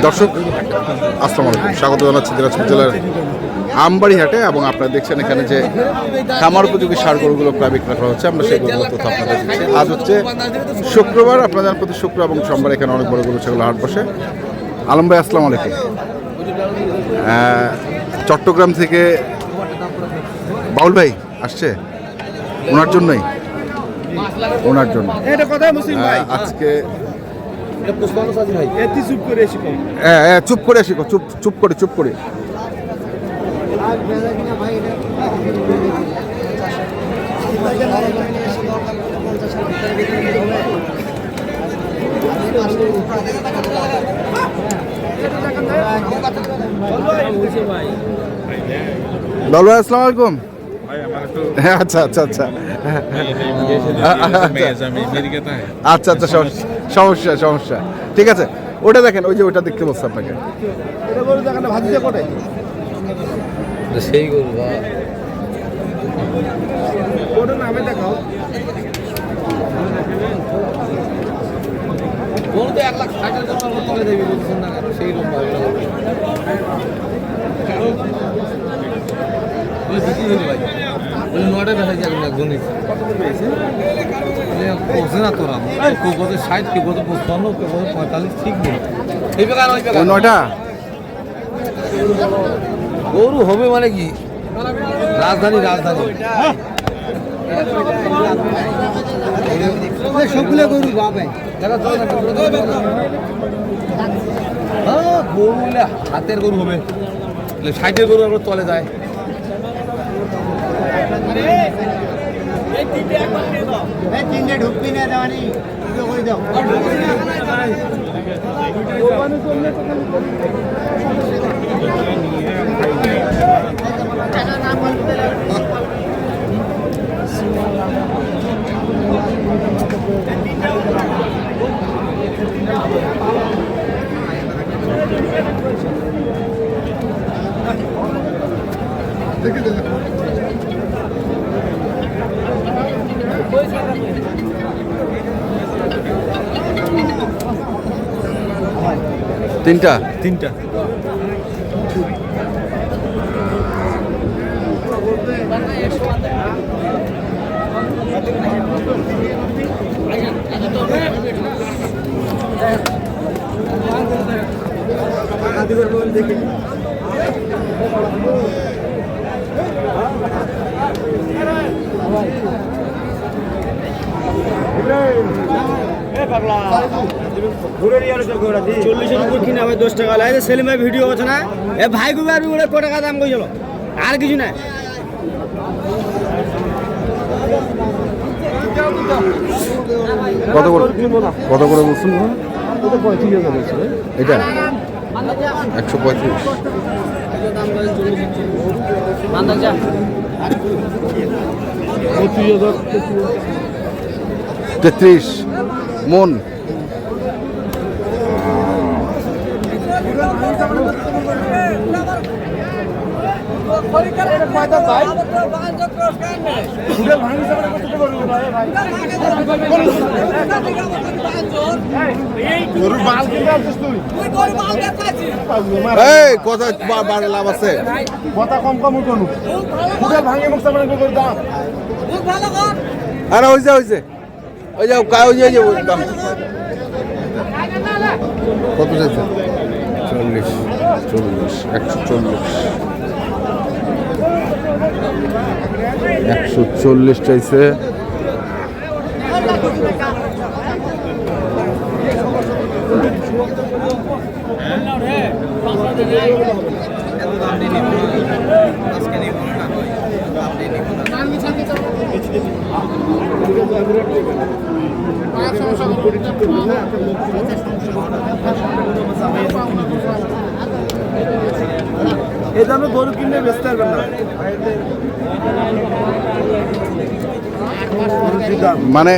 দর্শক আসসালামু আলাইকুম, স্বাগত জানাচ্ছি দিনাজপুর জেলার আমবাড়ি হাটে। এবং আপনারা দেখছেন এখানে যে খামার উপযোগী ষাঁড় গরুগুলো প্রায় বিক্রয় করা হচ্ছে, আমরা সেগুলো তথ্য আপনাদের দিচ্ছি। আজ হচ্ছে শুক্রবার, আপনারা জানেন প্রতি শুক্র এবং সোমবার এখানে অনেক বড় গরু সেগুলো হাট বসে। আলম ভাই আসসালামু আলাইকুম। চট্টগ্রাম থেকে বাউল ভাই আসছে, ওনার জন্যই, ওনার জন্য আজকে চুপ করে শিখো, চুপ করে বাউল ভাই আসসালামু আলাইকুম। আচ্ছা আচ্ছা আচ্ছা আচ্ছা আচ্ছা সমস্যা ঠিক আছে। ওটা দেখেন, ওই যে ওটা দেখতে বলছে আপনাকে, সেই গরু নামে দেখাও। গরু তো 1,60,000 জন্য তুলে দেবে বলছেন না, সেই রকম নয়টা দেখা যায় একজন বোঝে না তোরা, কেউ বোঝে 60, কেউ বোঝে 55, কেউ বোঝে 45, ঠিক নেই। নয়টা গরু হবে মানে কি রাজধানী সবগুলো গরু গরু হাতের গরু হবে, 60-এর গরু আমরা চলে যায়। তিনটে ঢুকবি না দেওয়ানি করে দাও। তিনটা সেলিম ভাই ভিডিও করছে না, এ ভাই গুলো কত টাকা দাম কইছিল, আর কিছু না। কত করে বলছেন? 35,000 এটা 135 33 মন। কথা লাভ আছে, কথা কম ভাঙে আরে ওই যে দাম কত চাইছে? 40 140 চাইছে। এই দামে গরু কিনলে বেচতে পারবেন না, মানে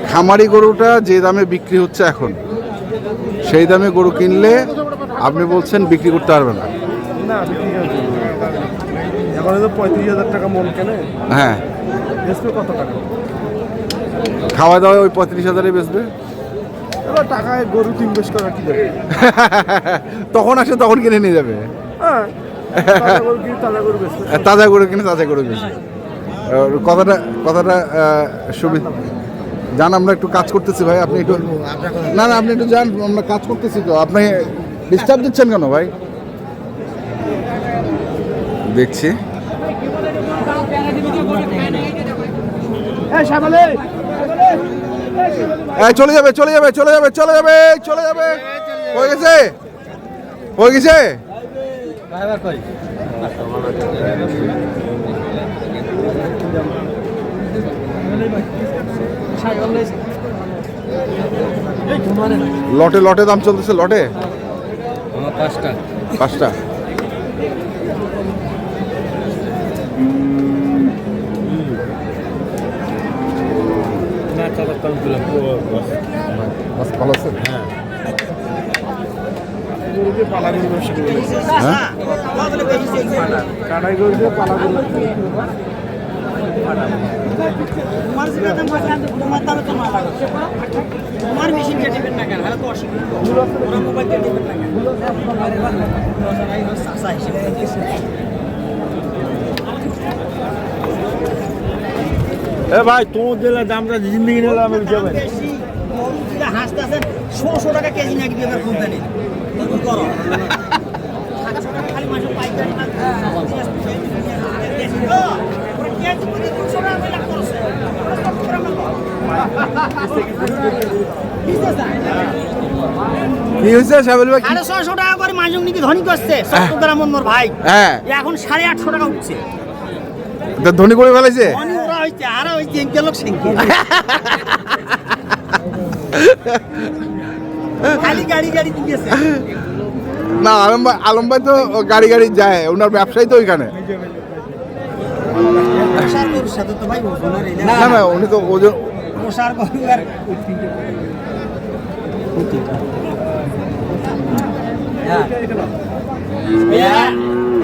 খামারি গরুটা যে দামে বিক্রি হচ্ছে এখন, সেই দামে গরু কিনলে আপনি বলছেন বিক্রি করতে পারবে না। এখন 35,000 টাকা মন কেনে, হ্যাঁ বেচবে কত টাকা? খাওয়া দাওয়া ওই 35,000-এ বেচবে। এবার টাকায় গরু ইনভেস্ট করা কি দরকার? তখন আসে তখন কিনে নিয়ে যাবে। হ্যাঁ, তাজা গরু কিনে তাজা গরু বেচবে। তাজা গরু কিনে তাজা গরু বেশি। কথাটা সুবিধা জান, আমরা একটু কাজ করতেছি ভাই, আপনি একটু না আপনি একটু যান, আমরা কাজ করতেছি তো, আপনি ডিস্টার্ব দিচ্ছেন কেন ভাই? দেখছি চলে যাবে হয়ে গেছে লটে দাম চলতেছে, লটে 5টা। ভালো আছে। কাটাই গরু দিয়ে পালা গরু। এ ভাই তোর দিলে দামটা জিন্দগি নিলে আমি যাবেন। হাসতেছেন 1600 টাকা কেজি নাকি বিয়ের কোম্পানি করো খালি মাছ পাইকারি না কি হয়েছে সাহেবুল ভাই? 650 টাকা করে মাঝুক নাকি ধনী করছে সত্তর মোর ভাই। হ্যাঁ, এখন 850 টাকা উঠছে। ধনী করে ফেলাইছে। ধনী ওরা হইছে আর হইছে ইনকে লোক সিংকে খালি গাড়ি দিয়েছে না। আলম ভাই তো গাড়ি যায়, ওনার ব্যবসায়ী তো ওইখানে। না উনি তো ওজন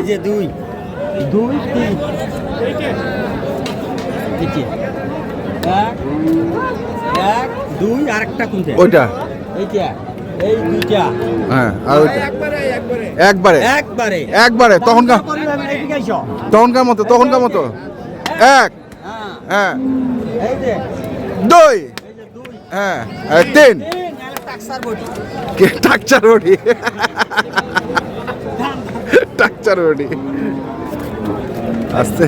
যে 2 3 1 2 আরেকটা কোনটা? ওইটা এইটা এই দুইটা। হ্যাঁ, আর ওইটা একবারে তখনকার মতো 1 হ্যাঁ এই যে 2 হ্যাঁ 3 টাকচার বডি আস্তে।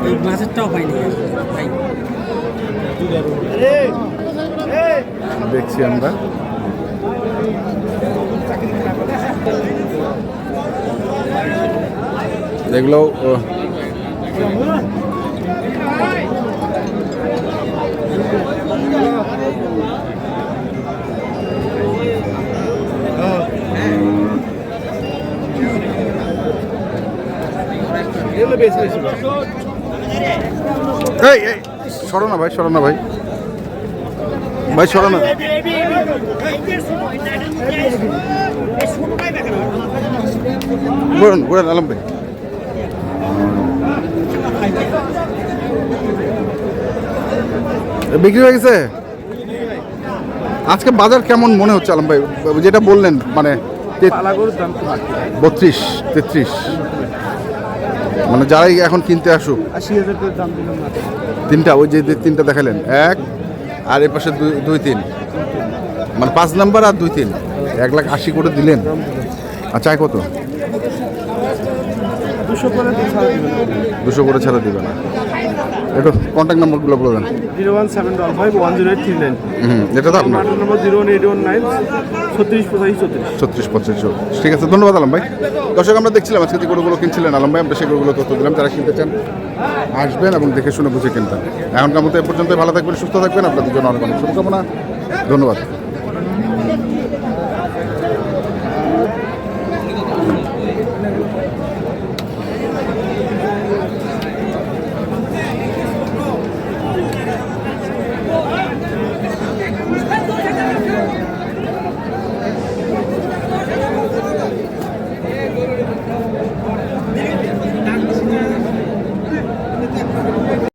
এই মাছেরটাও পাইনি ভাই। দেখছি আমরা এগুলো সরো না ভাই সরো না বলুন আলম ভাই। বিক্রি হয়ে গেছে। আজকে বাজার কেমন মনে হচ্ছে আলম ভাই? যেটা বললেন মানে 32-33 মানে যারাই এখন কিনতে আসুক 80,000 করে দাম দিলাম না। তিনটা, ওই যে 3টা দেখালেন, 1 আর এর পাশে 2-3 মানে 5 নাম্বার আর 2-3 1,80,000 করে দিলেন। আচ্ছা কত? 200 করে ছাড়া দিবে না। একটু কন্ট্যাক্ট নাম্বারগুলো বলে দেন। 01755108339। এটা তো আপনার নম্বর 01819 368534। ঠিক আছে, ধন্যবাদ আলম ভাই। দর্শক, আমরা দেখছিলাম আজকে যে গরুগুলো কিনছিলেন আলম ভাই, আমরা সেই গরুগুলো তথ্য দিলাম। যারা কিনতে চান আসবেন এবং দেখে শুনে বুঝে কিনতেন। এখনকার মতো এ পর্যন্ত ভালো থাকবেন, সুস্থ থাকবেন। আপনাদের জন্য অনেক অনেক শুভকামনা। ধন্যবাদ।